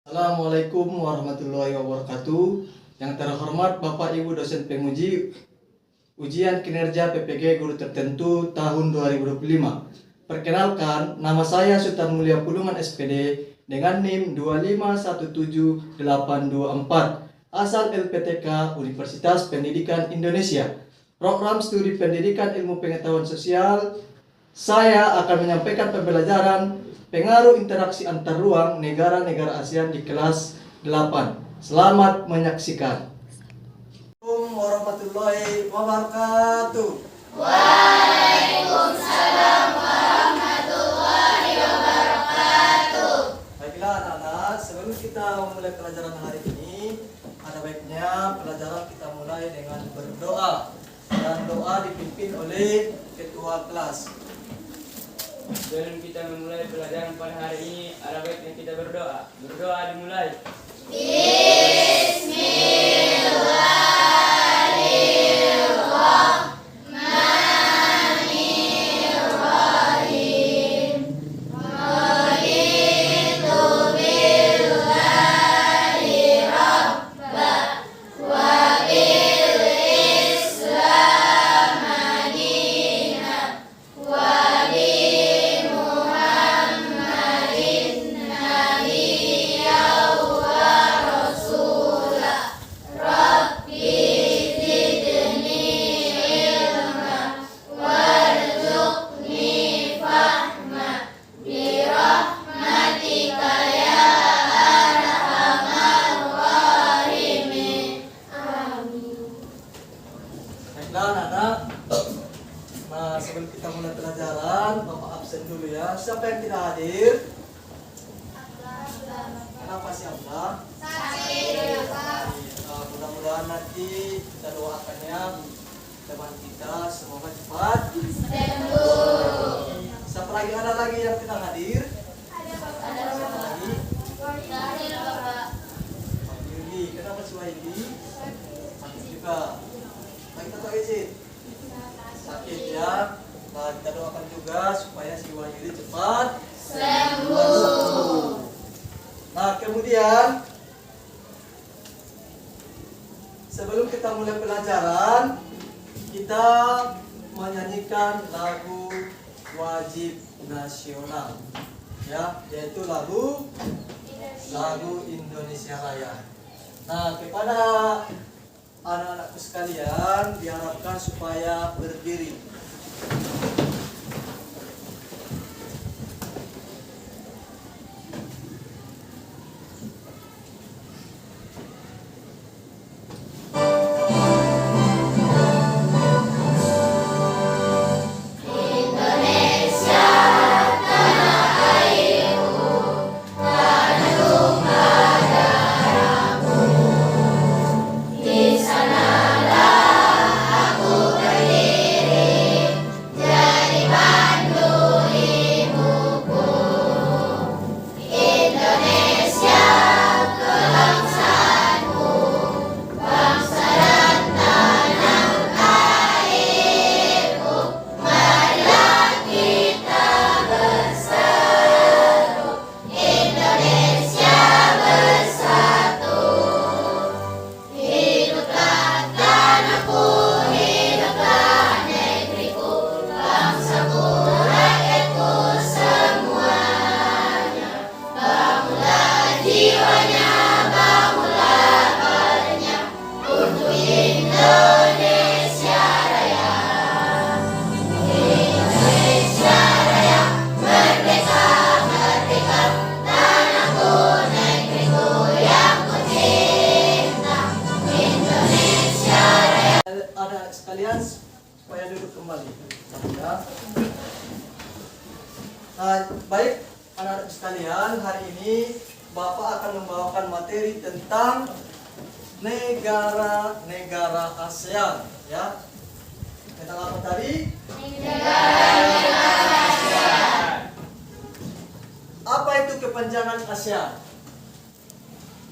Assalamualaikum warahmatullahi wabarakatuh. Yang terhormat Bapak Ibu dosen penguji ujian kinerja PPG guru tertentu tahun 2025. Perkenalkan, nama saya Sultan Mulia Pulungan SPD dengan NIM 2517824, asal LPTK Universitas Pendidikan Indonesia. Program Studi Pendidikan Ilmu Pengetahuan Sosial. Saya akan menyampaikan pembelajaran pengaruh interaksi antar ruang negara-negara ASEAN di kelas 8. Selamat menyaksikan. Assalamualaikum warahmatullahi wabarakatuh. Waalaikumsalam warahmatullahi wabarakatuh. Baiklah anak-anak, sebelum kita memulai pelajaran hari ini, ada baiknya pelajaran kita mulai dengan berdoa. Dan doa dipimpin oleh ketua kelas. Sebelum kita memulai pelajaran pada hari ini, ada baiknya kita berdoa. Berdoa dimulai. Bismillahirrahmanirrahim. Raditu billahi rabba wa bil islam madina wa Sebelum kita mulai pelajaran, Bapak absen dulu ya. Siapa yang tidak hadir? Kenapa sih Abla? Mudah-mudahan nanti kita doakannya teman kita semoga cepat sembuh. Siapa lagi, ada lagi yang tidak hadir? Siapa lagi? Pak Yuli. Kenapa si Wahidi? Sakit juga. Nah, kita tahu izin. Sakit ya. Nah, kita doakan juga supaya si Wahyudi cepat sembuh. Nah, kemudian sebelum kita mulai pelajaran, kita menyanyikan lagu wajib nasional, ya, yaitu lagu Indonesia Raya. Nah, kepada anak-anakku sekalian diharapkan supaya berdiri. Sekalian supaya duduk kembali ya. Nah, baik anak-anak sekalian, hari ini Bapak akan membawakan materi tentang negara-negara ASEAN ya. Tentang apa tadi? Negara-negara ASEAN. Apa itu kepanjangan ASEAN?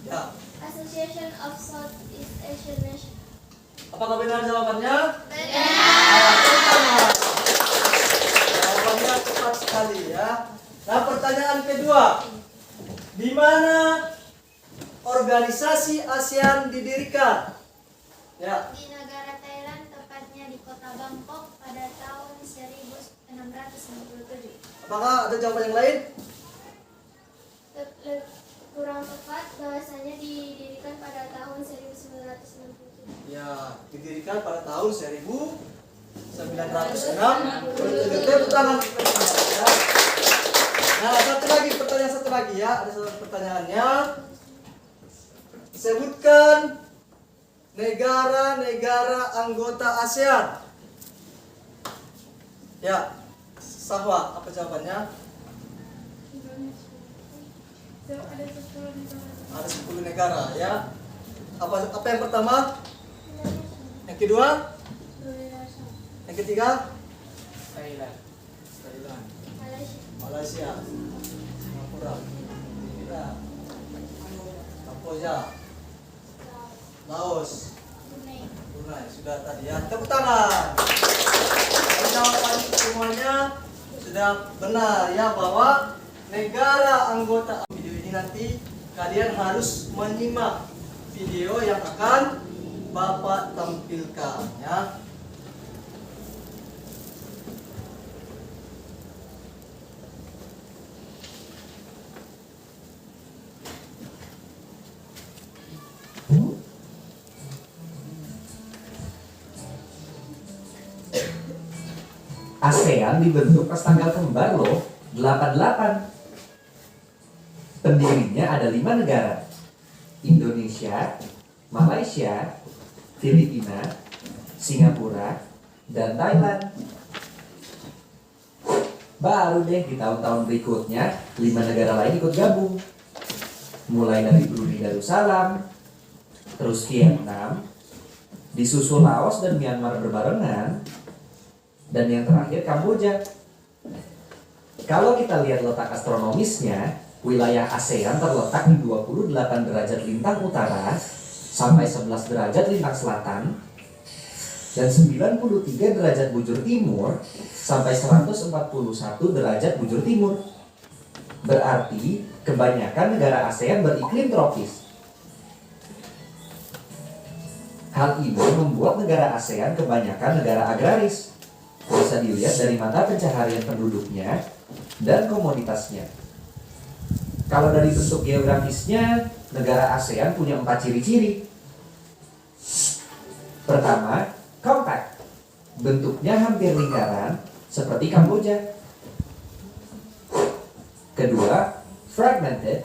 Ya. Association of Southeast Asian Nations. Apakah benar jawabannya? Benar. Jawabannya tepat sekali ya. Nah, pertanyaan kedua, di mana organisasi ASEAN didirikan? Ya. Di negara Thailand, tepatnya di kota Bangkok pada tahun 1697. Apakah ada jawaban yang lain? Kurang tepat, bahwasanya didirikan pada tahun 1967. Ya, didirikan pada tahun 1967. Tepuk tangan. Ya. Nah, pertanyaan satu lagi ya. Ada satu pertanyaannya. Sebutkan negara-negara anggota ASEAN. Ya, Sahwa, apa jawabannya? Ada 10 negara ya. Apa yang pertama? Yang kedua? Yang ketiga? Thailand. Malaysia. Singapura. Vietnam. Kamboja. Laos. Brunei. Sudah tadi ya. Tepuk tangan. Jawaban semuanya sudah benar ya, bahwa negara anggota video ini nanti kalian harus menyimak video yang akan Bapak tampilkan ya. ASEAN dibentuk pas tanggal kembar loh, 88. Pendirinya ada 5 negara: Indonesia, Malaysia, Filipina, Singapura, dan Thailand. Baru deh di tahun-tahun berikutnya 5 negara lain ikut gabung. Mulai dari Brunei Darussalam, terus Vietnam, disusul Laos dan Myanmar berbarengan, dan yang terakhir Kamboja. Kalau kita lihat letak astronomisnya, wilayah ASEAN terletak di 28 derajat lintang utara sampai 11 derajat lintang selatan dan 93 derajat bujur timur sampai 141 derajat bujur timur. Berarti kebanyakan negara ASEAN beriklim tropis. Hal ini membuat negara ASEAN kebanyakan negara agraris. Bisa dilihat dari mata pencaharian penduduknya dan komoditasnya. Kalau dari bentuk geografisnya, negara ASEAN punya 4 ciri-ciri. Pertama, compact. Bentuknya hampir lingkaran, seperti Kamboja. Kedua, fragmented.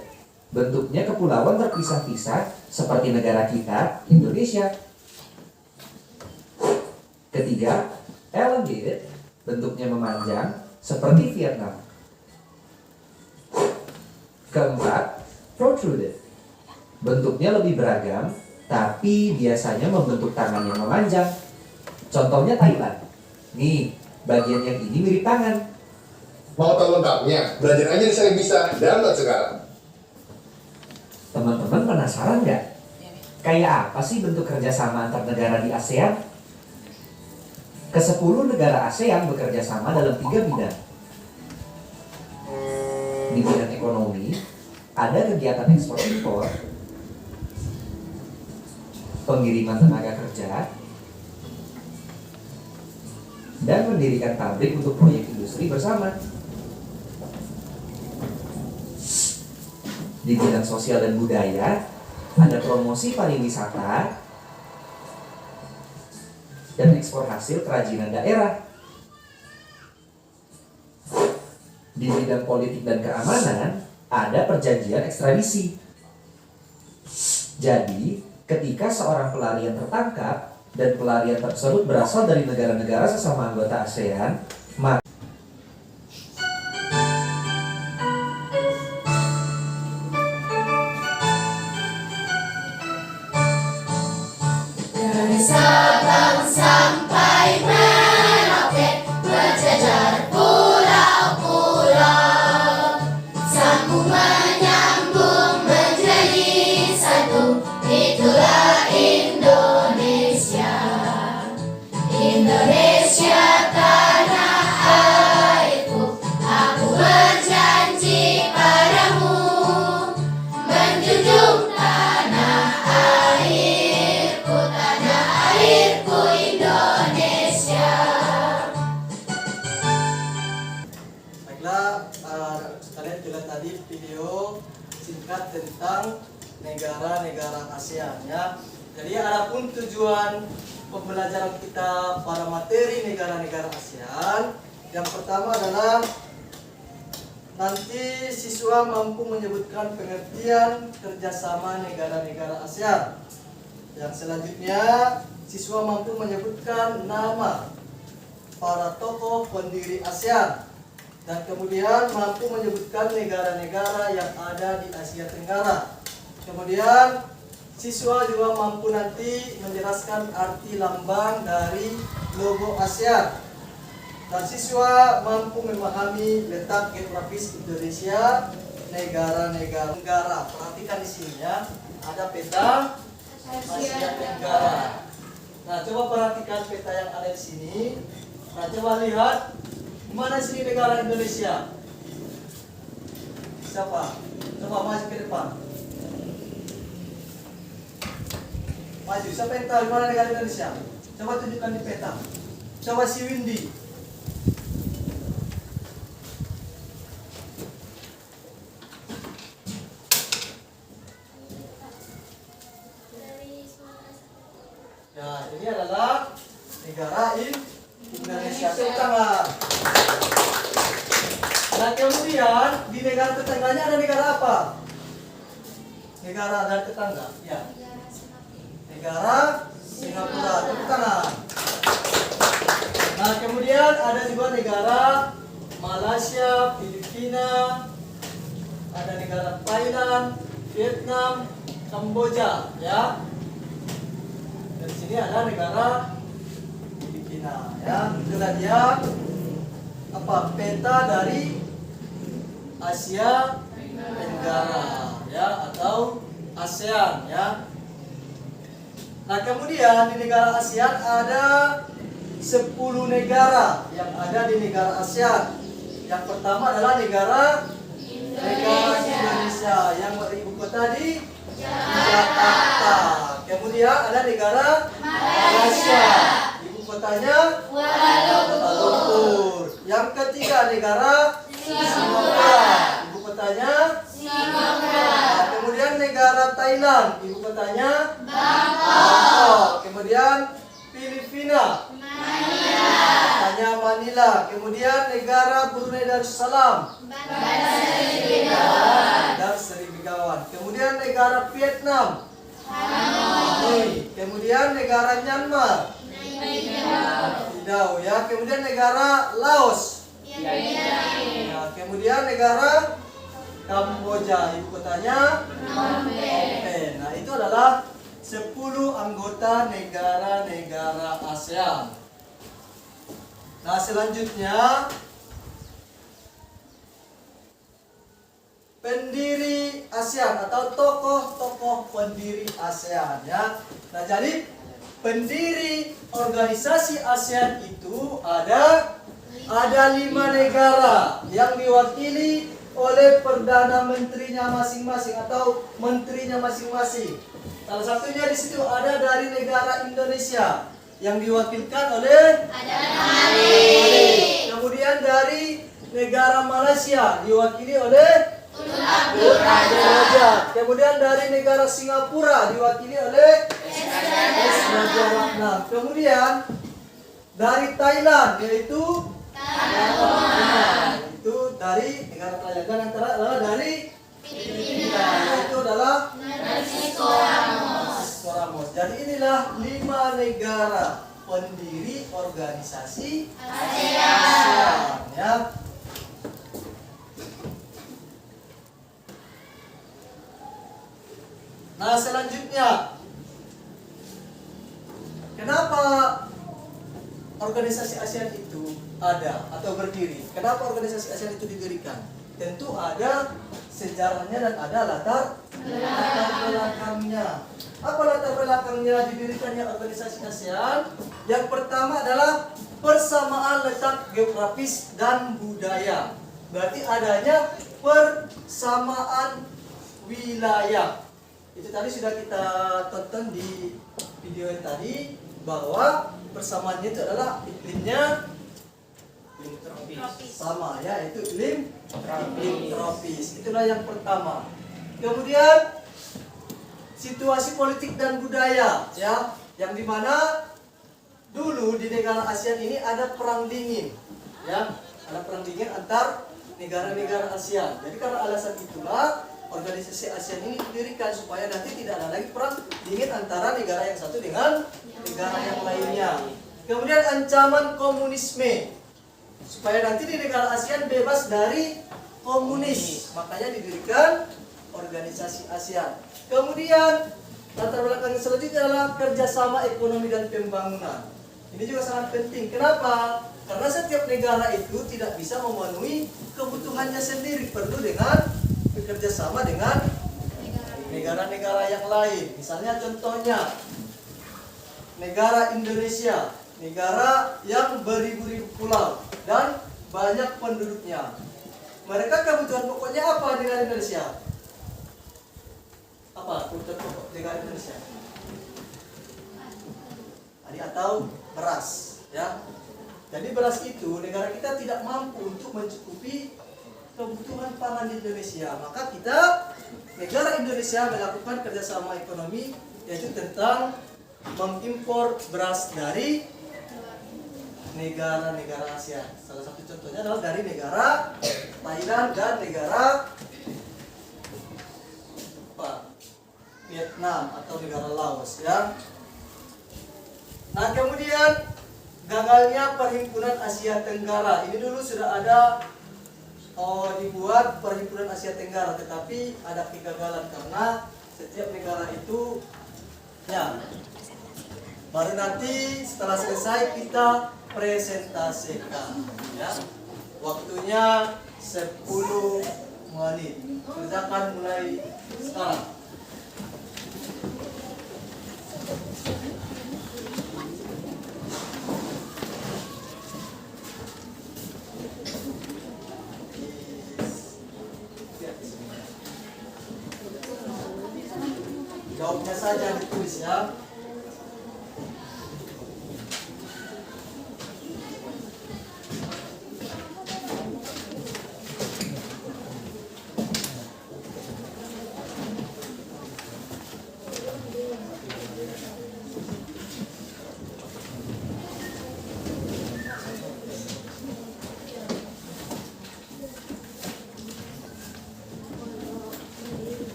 Bentuknya kepulauan terpisah-pisah, seperti negara kita, Indonesia. Ketiga, elongated. Bentuknya memanjang, seperti Vietnam. Keempat, protruded. Bentuknya lebih beragam, tapi biasanya membentuk tangan yang memanjang. Contohnya Thailand. Nih, bagian yang ini mirip tangan. Mau tahu lengkapnya? Belajar aja di Saya Bisa, download sekarang. Teman-teman penasaran nggak? Kayak apa sih bentuk kerjasama antar negara di ASEAN? Ke-10 negara ASEAN bekerja sama dalam 3 bidang. Di bidang ekonomi, ada kegiatan ekspor-impor, pengiriman tenaga kerja, dan mendirikan pabrik untuk proyek industri bersama. Di bidang sosial dan budaya, ada promosi pariwisata dan ekspor hasil kerajinan daerah. Di bidang politik dan keamanan, ada perjanjian ekstradisi. Jadi, ketika seorang pelarian tertangkap dan pelarian tersebut berasal dari negara-negara sesama anggota ASEAN, maka Dari Sabang sampai Merauke, berjejer pulau-pulau, sambung menyambung menjadi satu. Itulah Indonesia, Indonesia tanah airku. Aku berjanji padamu, menjunjung tanah tentang negara-negara ASEAN ya. Jadi adapun tujuan pembelajaran kita pada materi negara-negara ASEAN, yang pertama adalah nanti siswa mampu menyebutkan pengertian kerjasama negara-negara ASEAN. Yang selanjutnya siswa mampu menyebutkan nama para tokoh pendiri ASEAN, dan kemudian mampu menyebutkan negara-negara yang ada di Asia Tenggara. Kemudian siswa juga mampu nanti menjelaskan arti lambang dari logo ASEAN, dan siswa mampu memahami letak geografis Indonesia, negara-negara. Perhatikan di sini ya, ada peta Asia Tenggara. Nah, coba perhatikan peta yang ada di sini. Nah, coba lihat mana sini negara Indonesia. Siapa? Coba maju ke depan. Maju. Siapa yang tahu mana negara Indonesia? Coba tunjukkan di peta. Coba si Windy. Ya, ini adalah negara Indonesia. Tepuk tangan. Dan kemudian di negara tetangganya ada negara apa? Negara dari tetangga. Ya. Negara Singapura. Tepuk tangan. Nah, kemudian ada juga negara Malaysia, Filipina, ada negara Thailand, Vietnam, Kamboja, ya. Dan sini ada negara Filipina, ya. Itulah dia apa peta dari Asia Tenggara, ya, atau ASEAN, ya. Nah, kemudian di negara ASEAN ada 10 negara yang ada di negara ASEAN. Yang pertama adalah negara Indonesia yang beribu kota di Jakarta. Kemudian ada negara Malaysia, ibu kotanya Kuala Lumpur. Yang ketiga negara Singapura, ibu kotanya Singapura. Kemudian negara Thailand, ibu kotanya Bangkok. Kemudian Filipina, Manila. Kemudian negara Brunei Darussalam, Bandar Seri Begawan. Kemudian negara Vietnam, Hanoi. Kemudian negara Myanmar, Tidau, ya. Kemudian negara Laos, ya. Kemudian negara Kamboja, ibu kotanya Phnom Penh. Nah, itu adalah 10 anggota negara-negara ASEAN. Nah, selanjutnya pendiri ASEAN atau tokoh-tokoh pendiri ASEAN, ya. Nah, jadi pendiri organisasi ASEAN itu ada 5 negara yang diwakili oleh perdana menterinya masing-masing atau menterinya masing-masing. Salah satunya di situ ada dari negara Indonesia yang diwakilkan oleh Kemudian dari negara Malaysia diwakili oleh Raja. Kemudian dari negara Singapura diwakili oleh Raja Ratnam. Kemudian dari Thailand yaitu itu dari negara Thailand, dan antara adalah dari Filipina yaitu adalah Ramos. Jadi inilah 5 negara pendiri organisasi ASEAN, ya. Nah, selanjutnya kenapa organisasi ASEAN itu ada atau berdiri? Kenapa organisasi ASEAN itu didirikan? Tentu ada sejarahnya dan ada latar belakangnya. Apa latar belakangnya didirikannya organisasi ASEAN? Yang pertama adalah persamaan letak geografis dan budaya. Berarti adanya persamaan wilayah. Itu tadi sudah kita tonton di video yang tadi, bahwa persamaannya itu adalah iklimnya sama, ya, itu iklim tropis. Itulah yang pertama. Kemudian situasi politik dan budaya, ya, yang dimana dulu di negara ASEAN ini ada perang dingin, ya, ada perang dingin antar negara-negara ASEAN. Jadi karena alasan itulah organisasi ASEAN ini didirikan supaya nanti tidak ada lagi perang dingin antara negara yang satu dengan negara yang lainnya. Kemudian ancaman komunisme, supaya nanti di negara ASEAN bebas dari komunis, makanya didirikan organisasi ASEAN. Kemudian latar belakang selanjutnya adalah kerjasama ekonomi dan pembangunan. Ini juga sangat penting. Kenapa? Karena setiap negara itu tidak bisa memenuhi kebutuhannya sendiri, perlu dengan bekerja sama dengan negara-negara yang lain. Misalnya contohnya negara Indonesia, negara yang beribu-ribu pulau dan banyak penduduknya. Mereka kebutuhan pokoknya apa negara Indonesia? Apa kebutuhan pokok negara Indonesia? Atau beras, ya. Jadi beras itu negara kita tidak mampu untuk mencukupi kebutuhan pangan di Indonesia. Maka kita, negara Indonesia melakukan kerjasama ekonomi, yaitu tentang mengimpor beras dari negara-negara Asia. Salah satu contohnya adalah dari negara Thailand dan negara Vietnam atau negara Laos, ya. Nah, kemudian gagalnya Perhimpunan Asia Tenggara. Ini dulu sudah ada dibuat Perhimpunan Asia Tenggara, tetapi ada kegagalan karena setiap negara itu, ya, baru nanti setelah selesai kita presentasikan, ya. Waktunya 10 menit. Kerjakan mulai sekarang. Jawabnya saja ditulis, ya.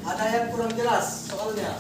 Ada yang kurang jelas soalnya?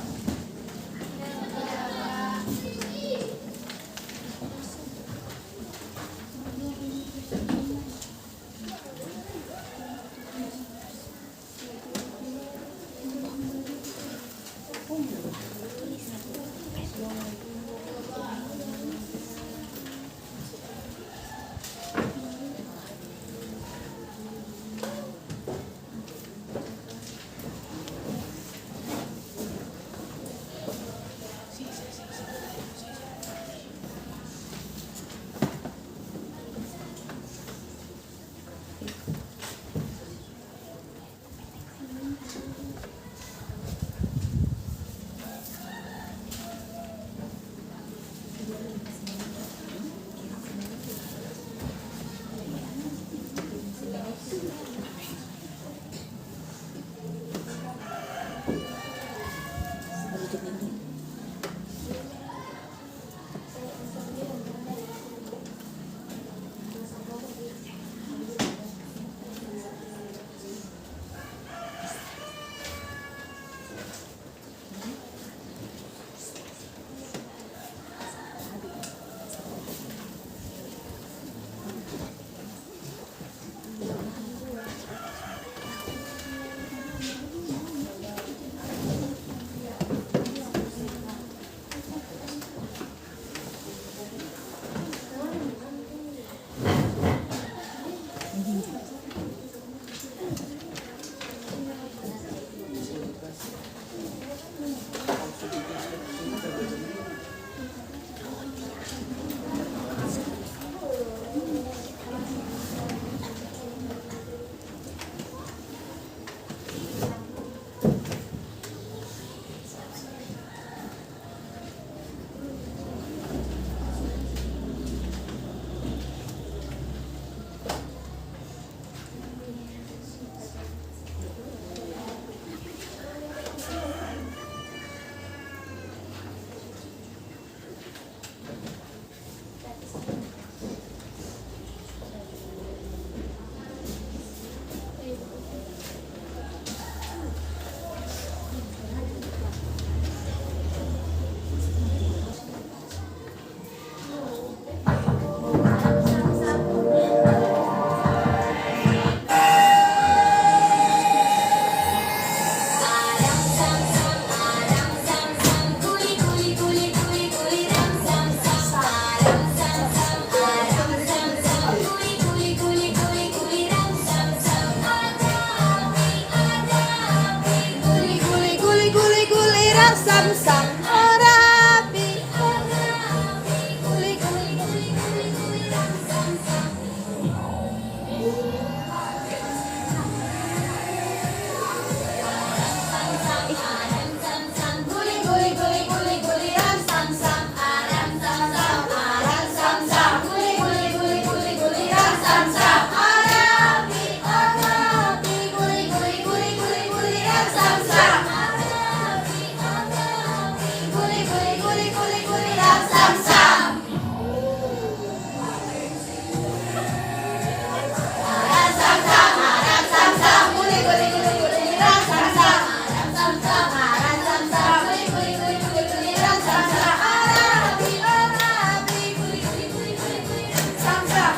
sam ora api guli guli guli guli guli ram sam sam. Guli guli guli guli guli ram sam sam aram sam sam aram sam sam. Guli guli guli guli guli ram sam sam arabi arabi. Guli guli guli guli guli ram sam sam arabi arabi. Guli guli guli guli guli ram sam sam. Aram sam sam aram sam sam. Guli guli guli guli ram sam sam aram sam sam aram sam sam. Guli guli guli guli guli ram sam sam arabi arabi. Guli guli guli guli guli ram sam sam.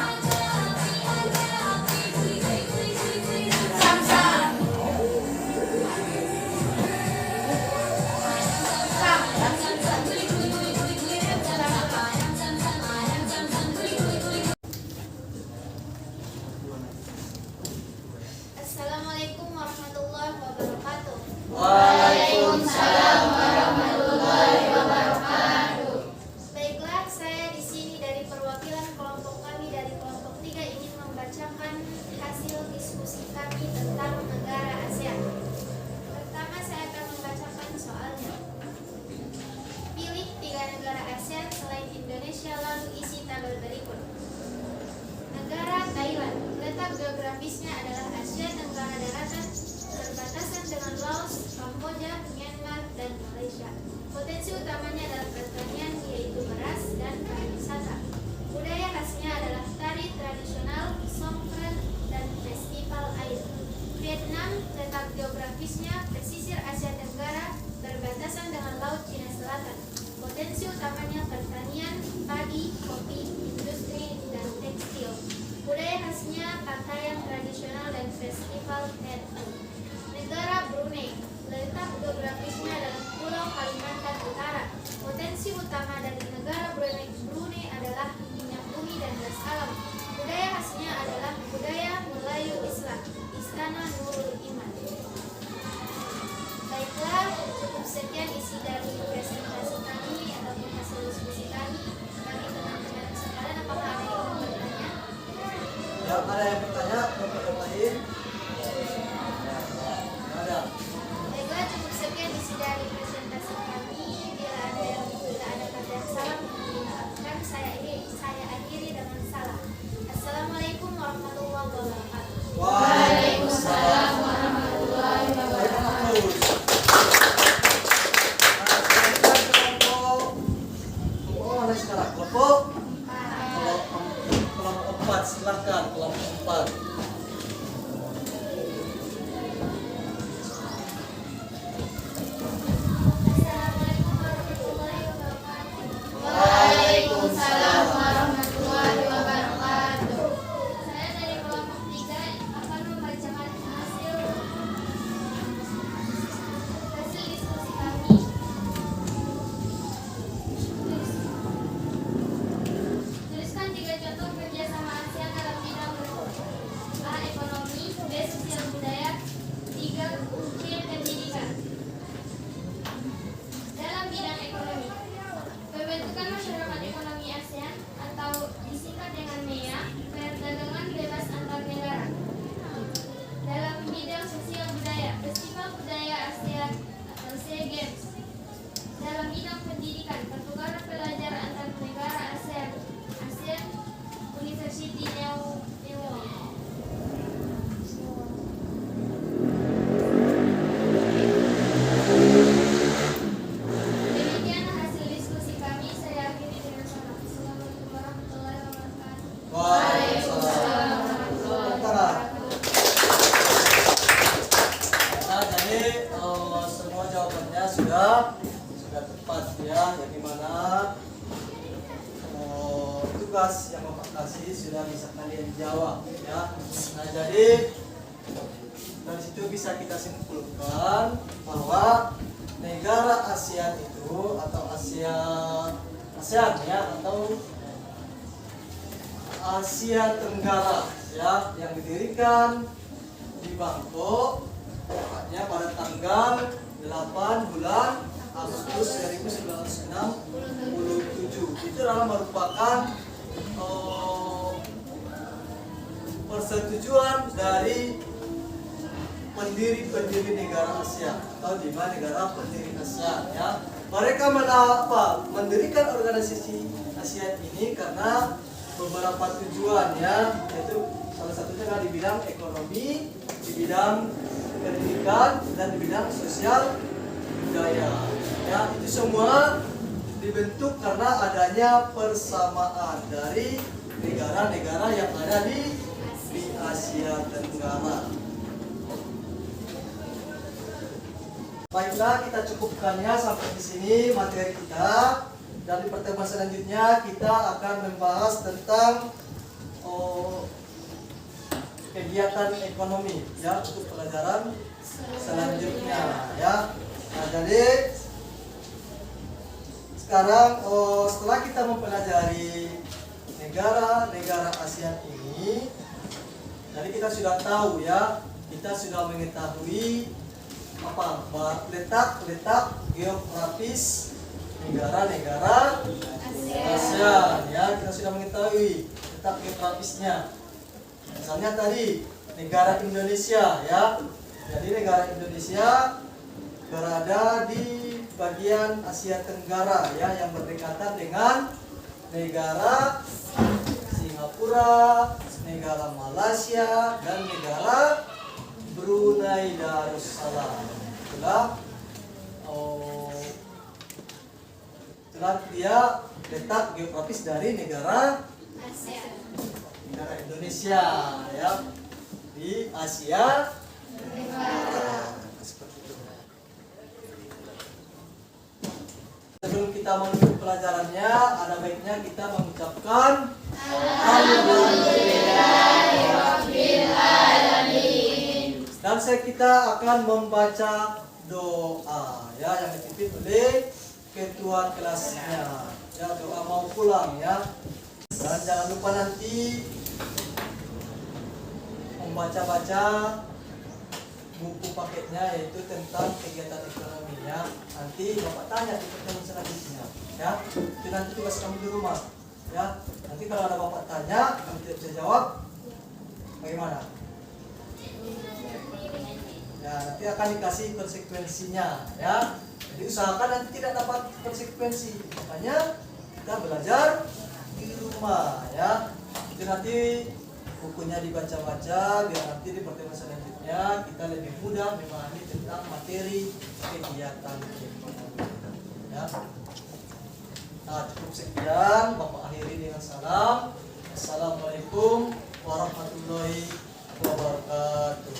Sam sam. Assalamualaikum warahmatullahi wabarakatuh. Waalaikumsalam warahmatullahi wabarakatuh. Baiklah, saya di sini dari perwakilan kelompok kami dari kelompok 3 ingin membacakan hasil diskusi kami tentang negara ASEAN. Pertama, saya akan membacakan soalnya. Pilih 3 negara ASEAN selain Indonesia, lalu isi tabel berikut. Negara Thailand, letak geografisnya adalah Asia Tenggara Daratan, berbatasan dengan Laos, Kamboja, Myanmar, dan Malaysia. Potensi utamanya adalah pertanian, yaitu beras dan pariwisata. Budaya khasnya adalah tari tradisional, songkran, dan festival air. Vietnam, letak geografisnya pesisir Asia Tenggara, berbatasan dengan Laut Cina Selatan. Potensi utamanya pertanian, padi, kopi, industri, dan tekstil. Budaya khasnya pakaian tradisional dan festival NU. Negara Brunei, letak geografisnya adalah Pulau Kalimantan Utara. Potensi utama dari negara Brunei adalah minyak bumi dan gas alam. Budaya khasnya adalah budaya Melayu Islam, Istana Nurul Iman. Baiklah, cukup sekian isi dari presentasi kami ataupun hasil diskusi kami. Bagi teman-teman sekalian, apakah ada yang mau bertanya? Ya, ada yang bertanya? Yang lain? Ada. Baiklah, cukup sekian isi dari presentasi kami. Bila ada yang tidak ada kata yang salah, mohon dimaafkan. Saya akhiri dengan salam. Assalamualaikum warahmatullahi wabarakatuh. Waalaikumsalam warahmatullahi wabarakatuh. Kelompok mana sekarang? Kelompok 4, silakan kelompok 4. Assalamualaikum warahmatullahi wabarakatuh. Waalaikumsalam warahmatullahi wabarakatuh. Saya dari kelompok 3 akan membacakan hasil diskusi kami. Tuliskan 3 contoh kerjasama ASEAN dalam bidang berikut. A. Ekonomi. B. Sosial budaya. 3. C. Pendidikan. Dalam bidang ekonomi, pembentukan masyarakat ekonomi ASEAN atau disingkat dengan MEA, perdagangan bebas antar negara. Dalam bidang sosial budaya, festival budaya ASEAN atau SEA Games. Dalam bidang pendidikan, pertukaran pelajar antar negara ASEAN, ASEAN University New York. Demikianlah hasil diskusi kami. Saya akhiri dengan salam. Assalamualaikum warahmatullahi wabarakatuh. Waalaikumsalam warahmatullahi wabarakatuh. Nah, jadi semua jawabannya sudah tepat ya. Yang dimana tugas yang Bapak kasih sudah bisa kalian jawab ya. Nah, jadi dari situ bisa kita simpulkan bahwa negara ASEAN itu atau ASEAN ya, atau Asia Tenggara ya, yang didirikan di Bangkok tepatnya pada tanggal 8 bulan Agustus 1967. Itu adalah merupakan persetujuan dari pendiri negara ASEAN atau 5 negara pendiri ASEAN ya. Mereka mendirikan organisasi ASEAN ini karena beberapa tujuan ya, yaitu salah satunya adalah di bidang ekonomi, di bidang pendidikan, dan di bidang sosial budaya. Ya, itu semua dibentuk karena adanya persamaan dari negara-negara yang ada di Asia Tenggara. Baiklah, kita cukupkannya sampai di sini materi kita. Dan di pertemuan selanjutnya kita akan membahas tentang kegiatan ekonomi ya untuk pelajaran selanjutnya ya. Nah, jadi sekarang setelah kita mempelajari negara-negara ASEAN ini, jadi kita sudah tahu ya, kita sudah mengetahui letak geografis negara-negara ASEAN ya, kita sudah mengetahui letak geografisnya. Misalnya tadi negara Indonesia ya, jadi negara Indonesia berada di bagian Asia Tenggara ya, yang berdekatan dengan negara Singapura, negara Malaysia, dan negara Brunei Darussalam. Itulah dia letak geografis dari negara Indonesia ya, di Asia Tenggara. Seperti itu. Sebelum kita menutup pelajarannya, ada baiknya kita mengucapkan Alhamdulillahirobbilalamin. Dan kita akan membaca doa ya yang dipimpin oleh ketua kelasnya ya, doa mau pulang ya. Dan jangan lupa nanti membaca-baca buku paketnya, yaitu tentang kegiatan ekonomi ya. Nanti Bapak tanya di pertemuan selanjutnya ya. Itu nanti tugas kamu di rumah ya. Nanti kalau ada Bapak tanya, kamu tidak bisa jawab, bagaimana? Ya, nanti akan dikasih konsekuensinya ya. Jadi usahakan nanti tidak dapat konsekuensi. Makanya kita belajar di rumah ya. Itu nanti bukunya dibaca-baca biar nanti di pertemuan selanjutnya kita lebih mudah memahami tentang materi kegiatan ekonomi ya. Nah, cukup sekian, Bapak akhiri dengan salam. Assalamualaikum warahmatullahi wabarakatuh.